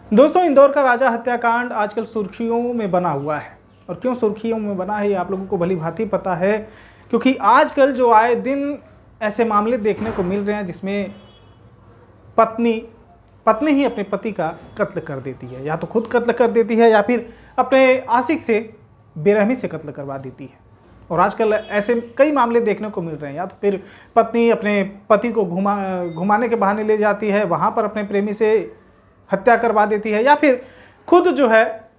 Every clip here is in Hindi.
दोस्तों, इंदौर का राजा हत्याकांड आजकल सुर्खियों में बना हुआ है। और क्यों सुर्खियों में बना है ये आप लोगों को भली भांति पता है, क्योंकि आजकल जो आए दिन ऐसे मामले देखने को मिल रहे हैं जिसमें पत्नी ही अपने पति का कत्ल कर देती है, या तो खुद कत्ल कर देती है या फिर अपने आशिक से बेरहमी से कत्ल करवा देती है। और आजकल ऐसे कई मामले देखने को मिल रहे हैं, या तो फिर पत्नी अपने पति को घुमाने के बहाने ले जाती है, वहाँ पर अपने प्रेमी से हत्या करवा देती है, या फिर खुद जो है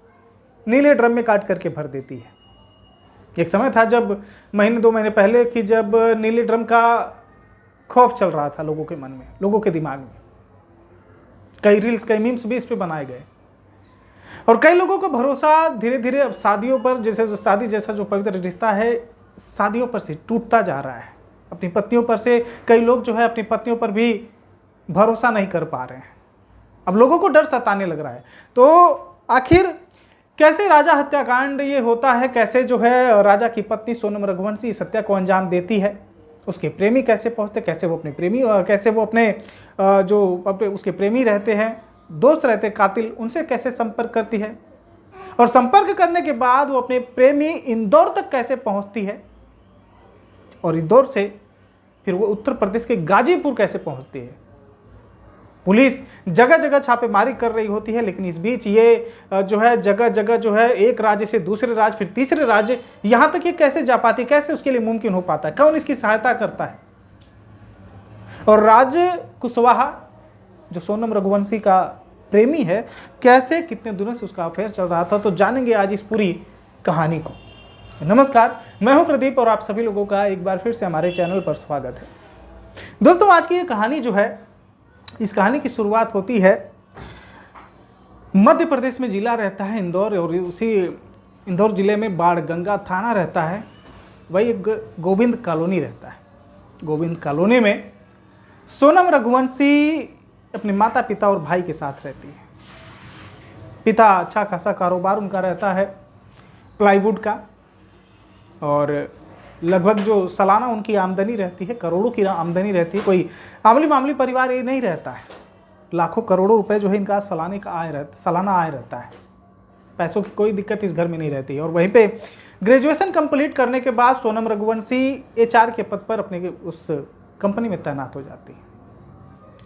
नीले ड्रम में काट करके भर देती है। एक समय था जब महीने 2 महीने पहले कि जब नीले ड्रम का खौफ चल रहा था लोगों के मन में, लोगों के दिमाग में। कई रील्स, कई मीम्स भी इस पे बनाए गए और कई लोगों का भरोसा धीरे धीरे अब शादियों पर, जैसे शादी जैसा जो पवित्र रिश्ता है, शादियों पर से टूटता जा रहा है। अपनी पत्नियों पर से कई लोग जो है अपनी पत्नियों पर भी भरोसा नहीं कर पा रहे हैं। अब लोगों को डर सताने लग रहा है। तो आखिर कैसे राजा हत्याकांड ये होता है, कैसे जो है राजा की पत्नी सोनम रघुवंशी इस हत्या को अंजाम देती है, उसके प्रेमी कैसे पहुंचते, कैसे वो अपने उसके प्रेमी रहते हैं, दोस्त रहते कातिल, उनसे कैसे संपर्क करती है, और संपर्क करने के बाद वो अपने प्रेमी इंदौर तक कैसे पहुंचती है, और इंदौर से फिर वो उत्तर प्रदेश के गाजीपुर कैसे पहुंचती है। पुलिस जगह जगह छापेमारी कर रही होती है, लेकिन इस बीच ये जो है जगह जगह जो है एक राज्य से दूसरे राज्य, फिर तीसरे राज्य, यहाँ तक ये कैसे जा पाती, कैसे उसके लिए मुमकिन हो पाता है, कौन इसकी सहायता करता है। और राज कुशवाहा जो सोनम रघुवंशी का प्रेमी है, कैसे कितने दिनों से उसका अफेयर चल रहा था, तो जानेंगे आज इस पूरी कहानी को। नमस्कार, मैं हूं प्रदीप और आप सभी लोगों का एक बार फिर से हमारे चैनल पर स्वागत है। दोस्तों, आज की ये कहानी जो है, इस कहानी की शुरुआत होती है मध्य प्रदेश में। जिला रहता है इंदौर, और उसी इंदौर जिले में बाणगंगा थाना रहता है। वही एक गोविंद कॉलोनी रहता है। गोविंद कॉलोनी में सोनम रघुवंशी अपने माता पिता और भाई के साथ रहती है। पिता अच्छा खासा कारोबार उनका रहता है प्लाईवुड का, और लगभग जो सालाना उनकी आमदनी रहती है, करोड़ों की आमदनी रहती है। कोई मामूली परिवार ये नहीं रहता है, लाखों करोड़ों रुपए जो है इनका सालाना आय रहता है। पैसों की कोई दिक्कत इस घर में नहीं रहती है। और वहीं पे ग्रेजुएशन कंप्लीट करने के बाद सोनम रघुवंशी HR के पद पर अपने उस कंपनी में तैनात हो जाती है।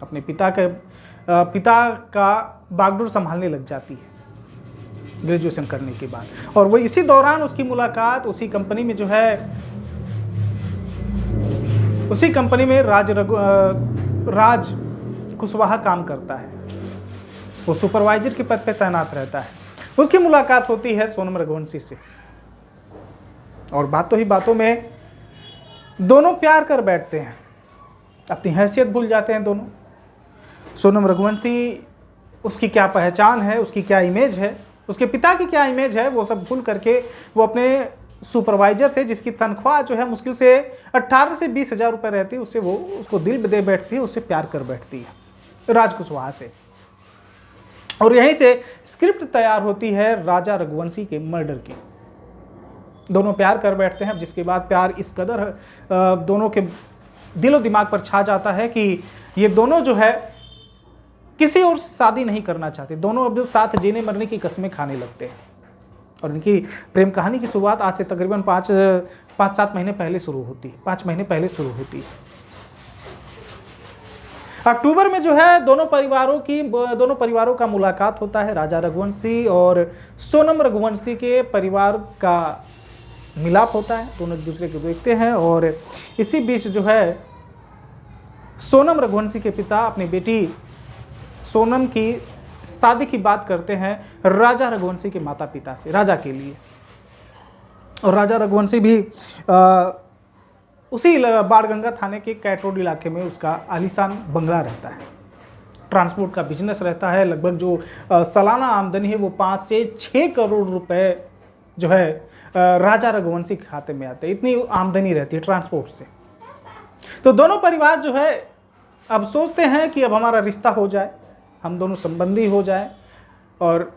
अपने पिता का बागडोर संभालने लग जाती है ग्रेजुएशन करने के बाद। और वो इसी दौरान उसकी मुलाकात उसी कंपनी में जो है, उसी कंपनी में राज कुशवाहा काम करता है। वो सुपरवाइजर के पद पे तैनात रहता है। उसकी मुलाकात होती है सोनम रघुवंशी से, और बातों ही बातों में दोनों प्यार कर बैठते हैं, अपनी हैसियत भूल जाते हैं दोनों। सोनम रघुवंशी, उसकी क्या पहचान है, उसकी क्या इमेज है, उसके पिता की क्या इमेज है, वो सब भूल करके वो अपने सुपरवाइजर से, जिसकी तनख्वाह जो है मुश्किल से 18 से 20 हज़ार रुपये रहती है, उससे वो उसको दिल दे बैठती है, उससे प्यार कर बैठती है राज कुशवाहा से। और यहीं से स्क्रिप्ट तैयार होती है राजा रघुवंशी के मर्डर की। दोनों प्यार कर बैठते हैं, जिसके बाद प्यार इस कदर दोनों के दिलो दिमाग पर छा जाता है कि ये दोनों जो है किसी और शादी नहीं करना चाहते। दोनों अब जो साथ जीने मरने की कस्में खाने लगते हैं। और इनकी प्रेम कहानी की शुरुआत आज से तकरीबन 5-7 महीने पहले शुरू होती है। 5 महीने पहले शुरू होती है। अक्टूबर में जो है दोनों परिवारों का मुलाकात होता है। राजा रघुवंशी और सोनम रघुवंशी के परिवार का मिलाप होता है। दोनों एक दूसरे को देखते हैं, और इसी बीच जो है सोनम रघुवंशी के पिता अपनी बेटी सोनम की शादी की बात करते हैं राजा रघुवंशी के माता पिता से, राजा के लिए। और राजा रघुवंशी भी उसी बाणगंगा थाने के कैट रोड इलाके में उसका आलीशान बंगला रहता है। ट्रांसपोर्ट का बिजनेस रहता है। लगभग जो सालाना आमदनी है वो 5 से 6 करोड़ रुपए जो है राजा रघुवंशी के खाते में आते हैं। इतनी आमदनी रहती है ट्रांसपोर्ट से। तो दोनों परिवार जो है अब सोचते हैं कि अब हमारा रिश्ता हो जाए, हम दोनों संबंधी हो जाए। और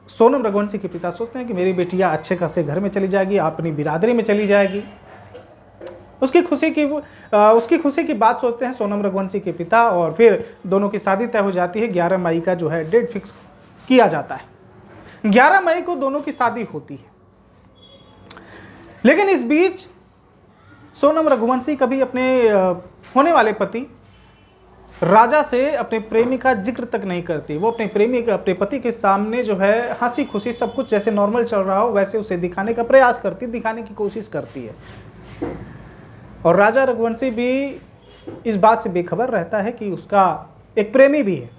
सोनम रघुवंशी के पिता सोचते हैं कि मेरी बेटियां अच्छे खासे घर में चली जाएगी, अपनी बिरादरी में चली जाएगी। उसकी खुशी की बात सोचते हैं सोनम रघुवंशी के पिता, और फिर दोनों की शादी तय हो जाती है। 11 मई का जो है डेट फिक्स किया जाता है। 11 मई को दोनों की शादी होती है। लेकिन इस बीच सोनम रघुवंशी कभी अपने होने वाले पति राजा से अपने प्रेमी का जिक्र तक नहीं करती। वो अपने पति के सामने जो है हंसी खुशी सब कुछ जैसे नॉर्मल चल रहा हो वैसे उसे दिखाने का प्रयास करती, दिखाने की कोशिश करती है। और राजा रघुवंशी भी इस बात से बेखबर रहता है कि उसका एक प्रेमी भी है।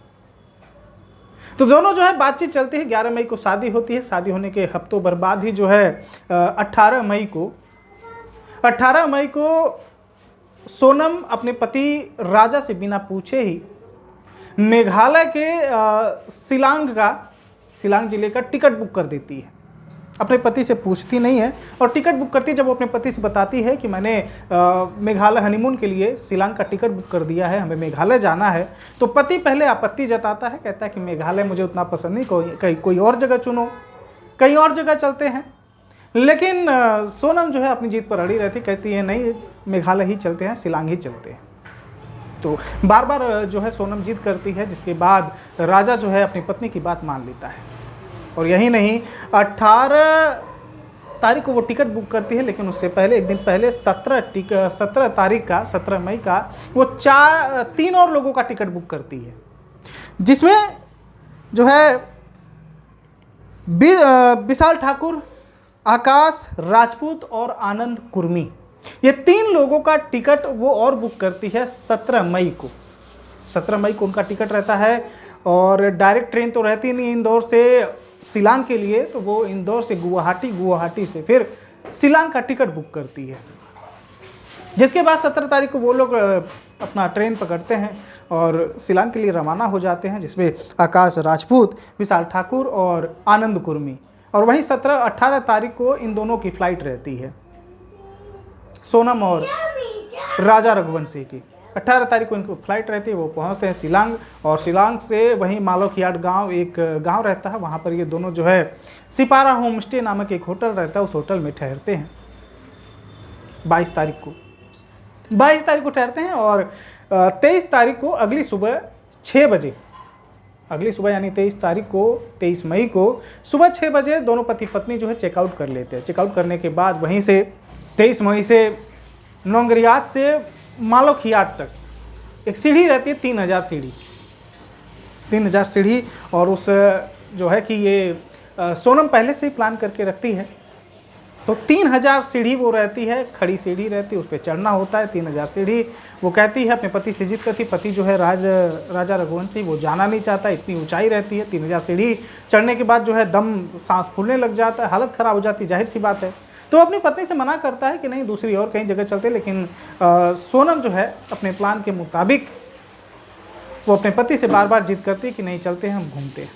तो दोनों जो है बातचीत चलती है। 11 मई को शादी होती है। शादी होने के हफ्तों भर बाद ही जो है 18 मई को सोनम अपने पति राजा से बिना पूछे ही मेघालय के शिलांग जिले का टिकट बुक कर देती है। अपने पति से पूछती नहीं है और टिकट बुक करती है। जब वो अपने पति से बताती है कि मैंने मेघालय हनीमून के लिए शिलांग का टिकट बुक कर दिया है, हमें मेघालय जाना है, तो पति पहले आपत्ति जताता है, कहता है कि मेघालय मुझे उतना पसंद नहीं, कोई और जगह चुनो, कहीं और जगह चलते हैं। लेकिन सोनम जो है अपनी जीत पर अड़ी रहती, कहती है नहीं, मेघालय ही चलते हैं, शिलांग ही चलते हैं। तो बार बार जो है सोनम जिद करती है, जिसके बाद राजा जो है अपनी पत्नी की बात मान लेता है। और यही नहीं, 18 तारीख को वो टिकट बुक करती है, लेकिन उससे पहले एक दिन पहले 17 मई का वो 3 और लोगों का टिकट बुक करती है, जिसमें जो है विशाल ठाकुर, आकाश राजपूत और आनंद कुर्मी, ये 3 लोगों का टिकट वो और बुक करती है 17 मई को। 17 मई को उनका टिकट रहता है और डायरेक्ट ट्रेन तो रहती नहीं इंदौर से शिलांग के लिए, तो वो इंदौर से गुवाहाटी से फिर शिलांग का टिकट बुक करती है। जिसके बाद 17 तारीख को वो लोग अपना ट्रेन पकड़ते हैं और शिलांग के लिए रवाना हो जाते हैं, जिसमें आकाश राजपूत, विशाल ठाकुर और आनंद कुर्मी। और वहीं 18 तारीख को इन दोनों की फ्लाइट रहती है, सोनम और राजा रघुवंशी की। 18 तारीख को इनको फ्लाइट रहती है, वो पहुंचते हैं शिलांग, और शिलांग से वहीं मालोखियाट गांव, एक गांव रहता है, वहां पर ये दोनों जो है सिपारा होम स्टे नामक एक होटल रहता है, उस होटल में ठहरते हैं। 22 तारीख को ठहरते हैं और 23 तारीख को अगली सुबह 6 बजे, अगली सुबह यानी 23 मई को सुबह 6 बजे दोनों पति पत्नी जो है चेकआउट कर लेते हैं। चेकआउट करने के बाद वहीं से 23 मई से नोंगरियात से मालोखियाट तक एक सीढ़ी रहती है, 3000 सीढ़ी। और उस जो है कि ये सोनम पहले से ही प्लान करके रखती है, तो 3000 सीढ़ी वो रहती है, खड़ी सीढ़ी रहती है, उस पर चढ़ना होता है 3000 सीढ़ी। वो कहती है, अपने पति से जिद करती, पति जो है राजा रघुवंशी वो जाना नहीं चाहता, इतनी ऊंचाई रहती है, 3000 सीढ़ी चढ़ने के बाद जो है दम सांस फूलने लग जाता है, हालत ख़राब हो जाती है, जाहिर सी बात है। तो अपनी पत्नी से मना करता है कि नहीं, दूसरी और कहीं जगह चलते। लेकिन सोनम जो है अपने प्लान के मुताबिक वो अपने पति से बार बार जिद करती है कि नहीं, चलते हैं, हम घूमते हैं,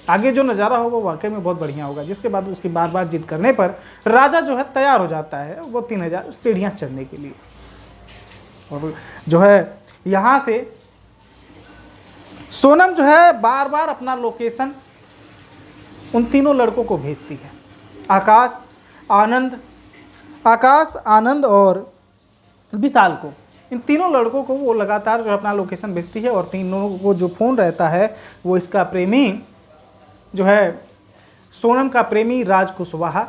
आगे जो नज़ारा होगा वो वाकई में बहुत बढ़िया होगा। जिसके बाद उसकी बार बार जिद करने पर राजा जो है तैयार हो जाता है वो 3000 सीढ़ियाँ चढ़ने के लिए। और जो है यहाँ से सोनम जो है बार बार अपना लोकेशन उन तीनों लड़कों को भेजती है, आकाश, आनंद और विशाल को। इन तीनों लड़कों को वो लगातार जो अपना लोकेशन भेजती है। और तीनों को जो फ़ोन रहता है वो इसका प्रेमी जो है सोनम का प्रेमी राज कुशवाहा,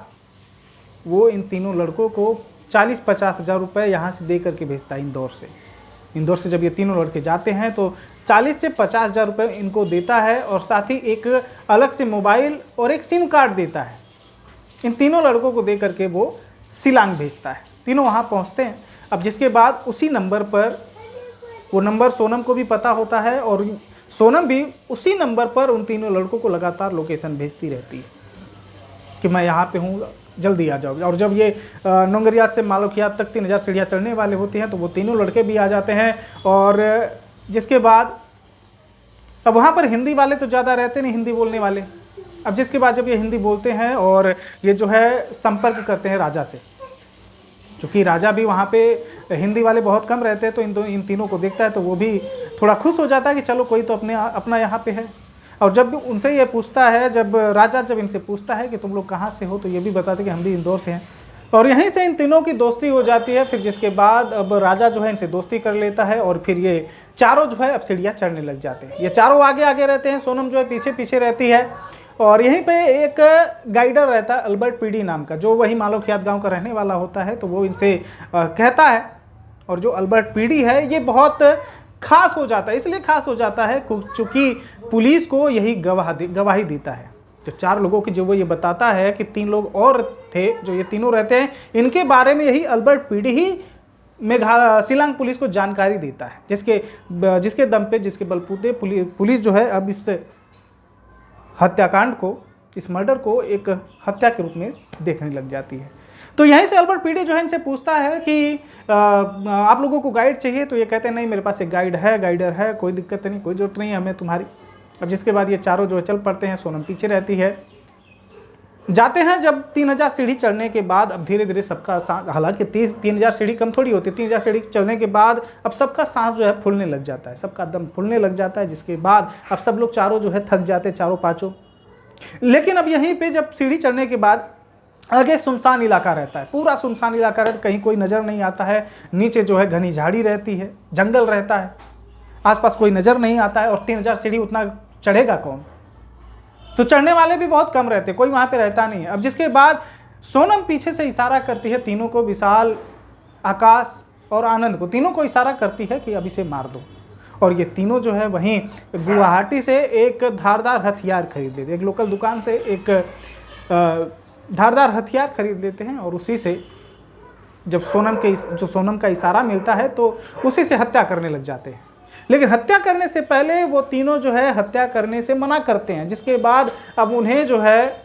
वो इन तीनों लड़कों को 40-50 हज़ार रुपये यहाँ से दे करके भेजता है इंदौर से। जब ये तीनों लड़के जाते हैं तो 40 से 50 हज़ार रुपये इनको देता है और साथ ही एक अलग से मोबाइल और एक सिम कार्ड देता है। इन तीनों लड़कों को दे करके वो शिलांग भेजता है। तीनों वहाँ पहुँचते हैं। अब जिसके बाद उसी नंबर पर, वो नंबर सोनम को भी पता होता है और सोनम भी उसी नंबर पर उन तीनों लड़कों को लगातार लोकेशन भेजती रहती है कि मैं यहाँ पे हूँ, जल्दी आ जाओगे। और जब ये नोंगरियात से मालोखियात तक 3000 सीढ़ियाँ चढ़ने वाले होती हैं तो वो तीनों लड़के भी आ जाते हैं। और जिसके बाद अब वहाँ पर हिंदी वाले तो ज़्यादा रहते नहीं, हिंदी बोलने वाले। अब जिसके बाद जब ये हिंदी बोलते हैं और ये जो है संपर्क करते हैं राजा से, क्योंकि राजा भी वहाँ पे हिंदी वाले बहुत कम रहते हैं, तो इन तीनों को देखता है तो वो भी थोड़ा खुश हो जाता है कि चलो कोई तो अपना यहाँ पे है। और जब भी उनसे ये पूछता है, जब राजा जब इनसे पूछता है कि तुम लोग कहाँ से हो, तो ये भी बताते कि हम भी इंदौर से हैं। और यहीं से इन तीनों की दोस्ती हो जाती है। फिर जिसके बाद अब राजा जो है इनसे दोस्ती कर लेता है और फिर ये चारों जो है अब सीढ़ियाँ चढ़ने लग जाते हैं। ये चारों आगे आगे रहते हैं, सोनम जो है पीछे पीछे रहती है। और यहीं पे एक गाइडर रहता है अल्बर्ट पीडी नाम का, जो वही मालोखियात गांव का रहने वाला होता है। तो वो इनसे कहता है, और जो अल्बर्ट पीडी है ये बहुत खास हो जाता है। इसलिए खास हो जाता है क्योंकि पुलिस को यही गवाही देता है। जो 4 लोगों की जो वो ये बताता है कि 3 लोग और थे जो ये तीनों रहते हैं, इनके बारे में यही अल्बर्ट पीडी ही शिलांग पुलिस को जानकारी देता है, जिसके दम पे, जिसके बलबूते पुलिस जो है अब इस हत्याकांड को, इस मर्डर को एक हत्या के रूप में देखने लग जाती है। तो यहीं से अल्बर्ट पीडी जो है इनसे पूछता है कि आप लोगों को गाइड चाहिए। तो ये कहते हैं नहीं, मेरे पास एक गाइडर है, कोई दिक्कत नहीं, कोई ज़रूरत नहीं है हमें तुम्हारी। अब जिसके बाद ये चारों जो है चल पड़ते हैं, सोनम पीछे रहती है। जाते हैं जब 3000 सीढ़ी चढ़ने के बाद अब धीरे धीरे सबका सांस, हालांकि 3000 सीढ़ी कम थोड़ी होती, 3000 सीढ़ी चढ़ने के बाद अब सबका सांस जो है फूलने लग जाता है, सबका दम फूलने लग जाता है। जिसके बाद अब सब लोग चारों जो है थक जाते, चारों पाँचों। लेकिन अब यहीं पे जब सीढ़ी चढ़ने के बाद आगे सुनसान इलाका रहता है, पूरा सुनसान इलाका रहता है, कहीं कोई नज़र नहीं आता है। नीचे जो है घनी झाड़ी रहती है, जंगल रहता है, आसपास कोई नज़र नहीं आता है। और 3000 सीढ़ी उतना चढ़ेगा कौन? तो चढ़ने वाले भी बहुत कम रहते, कोई वहाँ पे रहता नहीं है। अब जिसके बाद सोनम पीछे से इशारा करती है तीनों को, विशाल, आकाश और आनंद को, तीनों को इशारा करती है कि अब इसे मार दो। और ये तीनों जो है वहीं गुवाहाटी से एक धारदार हथियार खरीद लेते, एक लोकल दुकान से एक धारदार हथियार खरीद लेते हैं। और उसी से जब सोनम का इशारा मिलता है तो उसी से हत्या करने लग जाते हैं। लेकिन हत्या करने से पहले वो तीनों जो है हत्या करने से मना करते हैं। जिसके बाद अब उन्हें जो है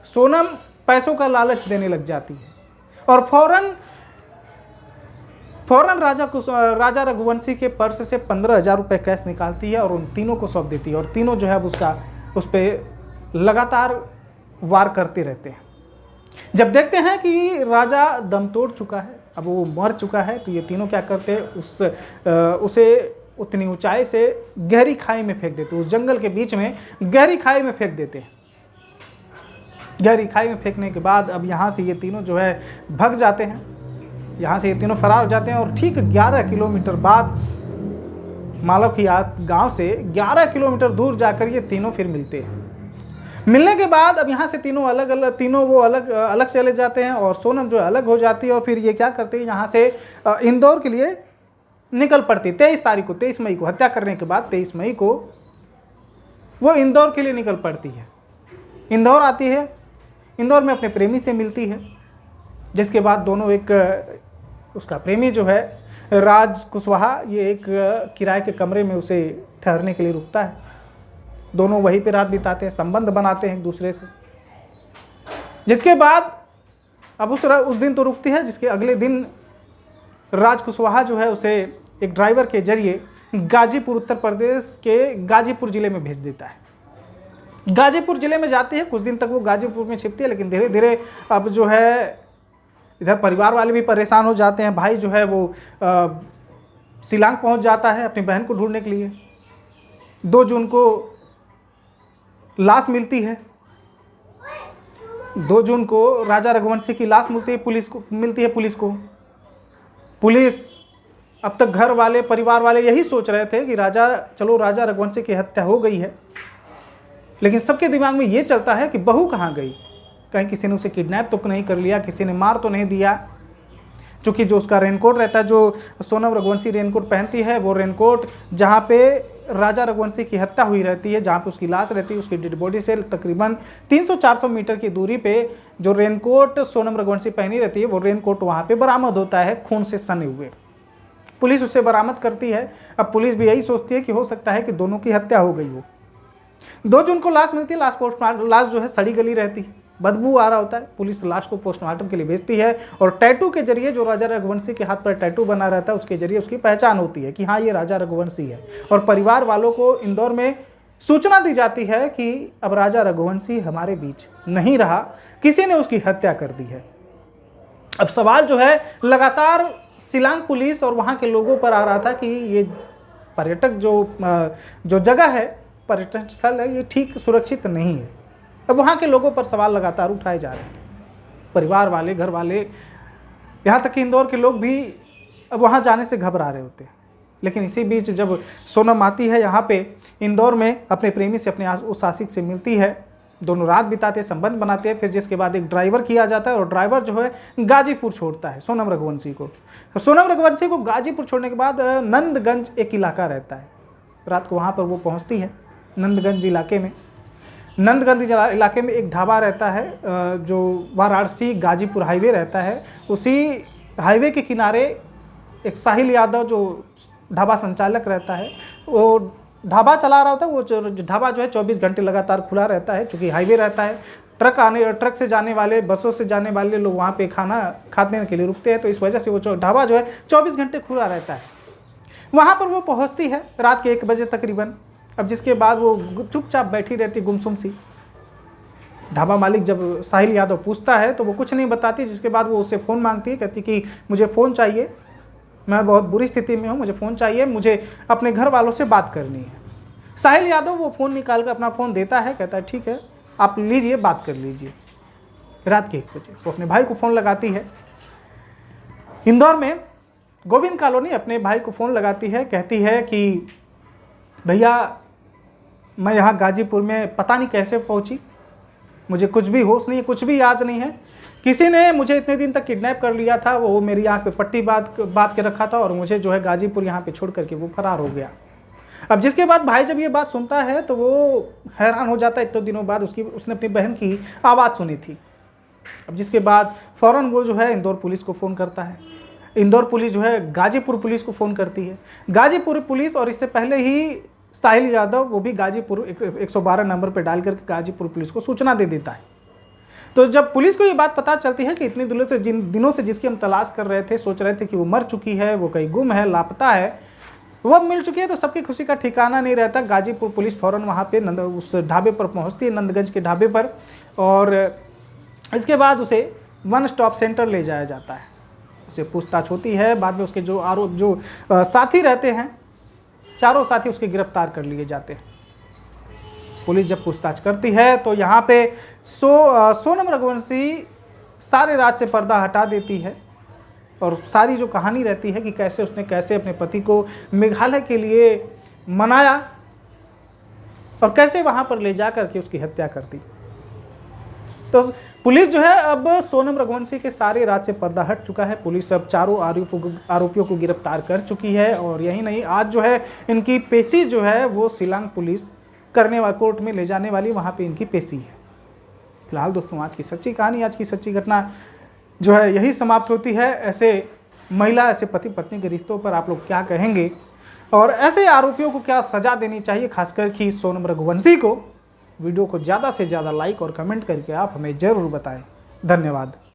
सोनम पैसों का लालच देने लग जाती है और फौरन राजा रघुवंशी के पर्स से 15,000 रुपये कैश निकालती है और उन तीनों को सौंप देती है। और तीनों जो है अब उस पर लगातार वार करते रहते हैं। जब देखते हैं कि राजा दम तोड़ चुका है, अब वो मर चुका है, तो ये तीनों क्या करते हैं, उसे उतनी ऊंचाई से गहरी खाई में फेंक देते हैं। उस जंगल के बीच में गहरी खाई में फेंक देते हैं। गहरी खाई में फेंकने के बाद अब यहाँ से ये तीनों जो है भाग जाते हैं, यहाँ से ये तीनों फरार हो जाते हैं। और ठीक 11 किलोमीटर बाद मालोखियात गांव से 11 किलोमीटर दूर जाकर ये तीनों फिर मिलते हैं। मिलने के बाद अब यहाँ से तीनों अलग चले जाते हैं और सोनम जो है अलग हो जाती है। और फिर ये क्या करते हैं, यहाँ से इंदौर के लिए निकल पड़ती है। 23 मई को, हत्या करने के बाद 23 मई को वो इंदौर के लिए निकल पड़ती है। इंदौर आती है, इंदौर में अपने प्रेमी से मिलती है। जिसके बाद दोनों उसका प्रेमी जो है राज कुशवाहा, ये एक किराए के कमरे में उसे ठहरने के लिए रुकता है। दोनों वहीं पे रात बिताते हैं, संबंध बनाते हैं एक दूसरे से। जिसके बाद अब उस दिन तो रुकती है, जिसके अगले दिन राज कुशवाहा जो है उसे एक ड्राइवर के जरिए गाजीपुर, उत्तर प्रदेश के गाजीपुर ज़िले में भेज देता है। गाजीपुर ज़िले में जाती है, कुछ दिन तक वो गाजीपुर में छिपती है। लेकिन धीरे धीरे अब जो है इधर परिवार वाले भी परेशान हो जाते हैं। भाई जो है वो शिलांग पहुंच जाता है अपनी बहन को ढूंढने के लिए। 2 जून को लाश मिलती है। 2 जून को राजा रघुवंशी की लाश मिलती है पुलिस को। पुलिस, अब तक घर वाले, परिवार वाले यही सोच रहे थे कि राजा रघुवंशी की हत्या हो गई है। लेकिन सबके दिमाग में ये चलता है कि बहू कहाँ गई, कहीं किसी ने उसे किडनैप तो नहीं कर लिया, किसी ने मार तो नहीं दिया। क्योंकि जो उसका रेनकोट रहता है, जो सोनम रघुवंशी रेनकोट पहनती है, वो रेनकोट जहाँ पे राजा रघुवंशी की हत्या हुई रहती है, जहाँ पे उसकी लाश रहती है, उसकी डेड बॉडी से तकरीबन 300-400 मीटर की दूरी पे जो रेनकोट सोनम रघुवंशी पहनी रहती है, वो रेनकोट वहाँ पे बरामद होता है खून से सने हुए। पुलिस उसे बरामद करती है। अब पुलिस भी यही सोचती है कि हो सकता है कि दोनों की हत्या हो गई हो। 2 जून को लाश मिलती है। लाश जो है सड़ी गली रहती है, बदबू आ रहा होता है। पुलिस लाश को पोस्टमार्टम के लिए भेजती है और टैटू के जरिए, जो राजा रघुवंशी के हाथ पर टैटू बना रहता है, उसके जरिए उसकी पहचान होती है कि हाँ, ये राजा रघुवंशी है। और परिवार वालों को इंदौर में सूचना दी जाती है कि अब राजा रघुवंशी हमारे बीच नहीं रहा, किसी ने उसकी हत्या कर दी है। अब सवाल जो है लगातार शिलांग पुलिस और वहाँ के लोगों पर आ रहा था कि ये पर्यटक जो जगह है, पर्यटन स्थल है, ये ठीक सुरक्षित नहीं है। अब वहाँ के लोगों पर सवाल लगातार उठाए जा रहे थे। परिवार वाले, घर वाले, यहाँ तक कि इंदौर के लोग भी अब वहाँ जाने से घबरा रहे होते हैं। लेकिन इसी बीच जब सोनम आती है यहाँ पे इंदौर में, अपने प्रेमी से, अपने उस आशिक से मिलती है, दोनों रात बिताते हैं, संबंध बनाते हैं। फिर जिसके बाद एक ड्राइवर किया जाता है और ड्राइवर जो है गाजीपुर छोड़ता है सोनम रघुवंशी को। सोनम रघुवंशी को गाजीपुर छोड़ने के बाद नंदगंज एक इलाका रहता है, रात को वहाँ पर वो पहुँचती है। नंदगंज इलाके में एक ढाबा रहता है जो वाराणसी गाजीपुर हाईवे रहता है। उसी हाईवे के किनारे एक साहिल यादव जो ढाबा संचालक रहता है, वो ढाबा चला रहा होता है। वो ढाबा जो है 24 घंटे लगातार खुला रहता है, चूँकि हाईवे रहता है। ट्रक से जाने वाले, बसों से जाने वाले लोग वहाँ पे खाना खाने के लिए रुकते हैं, तो इस वजह से वो ढाबा जो है 24 घंटे खुला रहता है। वहाँ पर वो पहुँचती है रात के 1 बजे तकरीबन। अब जिसके बाद वो चुपचाप बैठी रहती, गुमसुम सी। ढाबा मालिक जब साहिल यादव पूछता है तो वो कुछ नहीं बताती। जिसके बाद वो उससे फ़ोन मांगती है, कहती कि मुझे फ़ोन चाहिए, मैं बहुत बुरी स्थिति में हूँ, मुझे फ़ोन चाहिए, मुझे अपने घर वालों से बात करनी है। साहिल यादव वो फ़ोन निकाल कर अपना फ़ोन देता है, कहता है ठीक है आप लीजिए, बात कर लीजिए। रात के 1 बजे वो अपने भाई को फ़ोन लगाती है। इंदौर में गोविंद कॉलोनी अपने भाई को फ़ोन लगाती है, कहती है कि भैया मैं यहाँ गाजीपुर में पता नहीं कैसे पहुँची, मुझे कुछ भी होश नहीं है, कुछ भी याद नहीं है। किसी ने मुझे इतने दिन तक किडनैप कर लिया था, वो मेरी आँख पे पट्टी बांध के रखा था और मुझे जो है गाजीपुर यहाँ पे छोड़ करके वो फरार हो गया। अब जिसके बाद भाई जब ये बात सुनता है तो वो हैरान हो जाता है। इतने दिनों बाद उसने अपनी बहन की आवाज़ सुनी थी। अब जिसके बाद फ़ौरन वो जो है इंदौर पुलिस को फ़ोन करता है। इंदौर पुलिस जो है गाजीपुर पुलिस को फ़ोन करती है। गाजीपुर पुलिस, और इससे पहले ही साहिल यादव वो भी गाजीपुर 112 नंबर पर डाल करके गाजीपुर पुलिस को सूचना दे देता है। तो जब पुलिस को ये बात पता चलती है कि इतने दिनों से जिसकी हम तलाश कर रहे थे, सोच रहे थे कि वो मर चुकी है, वो कहीं गुम है, लापता है, वो अब मिल चुकी है, तो सबकी खुशी का ठिकाना नहीं रहता। गाजीपुर पुलिस फ़ौरन वहाँ पे उस ढाबे पर पहुँचती है, नंदगंज के ढाबे पर, और इसके बाद उसे 1 स्टॉप सेंटर ले जाया जाता है। उसे पूछताछ होती है। बाद में उसके जो साथी रहते हैं, चारों साथी उसके गिरफ्तार कर लिए जाते हैं। पुलिस जब पूछताछ करती है तो यहाँ पे सोनम रघुवंशी सारे राज से पर्दा हटा देती है और सारी जो कहानी रहती है कि कैसे अपने पति को मेघालय के लिए मनाया और कैसे वहाँ पर ले जा करके उसकी हत्या कर दी। तो पुलिस जो है अब सोनम रघुवंशी के सारे राज से पर्दा हट चुका है। पुलिस अब चारों आरोपियों को गिरफ्तार कर चुकी है। और यही नहीं, आज जो है इनकी पेशी जो है वो शिलांग पुलिस करने वाले कोर्ट में ले जाने वाली, वहाँ पे इनकी पेशी है। फिलहाल दोस्तों आज की सच्ची कहानी, आज की सच्ची घटना जो है यही समाप्त होती है। ऐसे महिला, ऐसे पति पत्नी के रिश्तों पर आप लोग क्या कहेंगे और ऐसे आरोपियों को क्या सज़ा देनी चाहिए, खासकर कि सोनम रघुवंशी को? वीडियो को ज़्यादा से ज़्यादा लाइक और कमेंट करके आप हमें ज़रूर बताएं। धन्यवाद।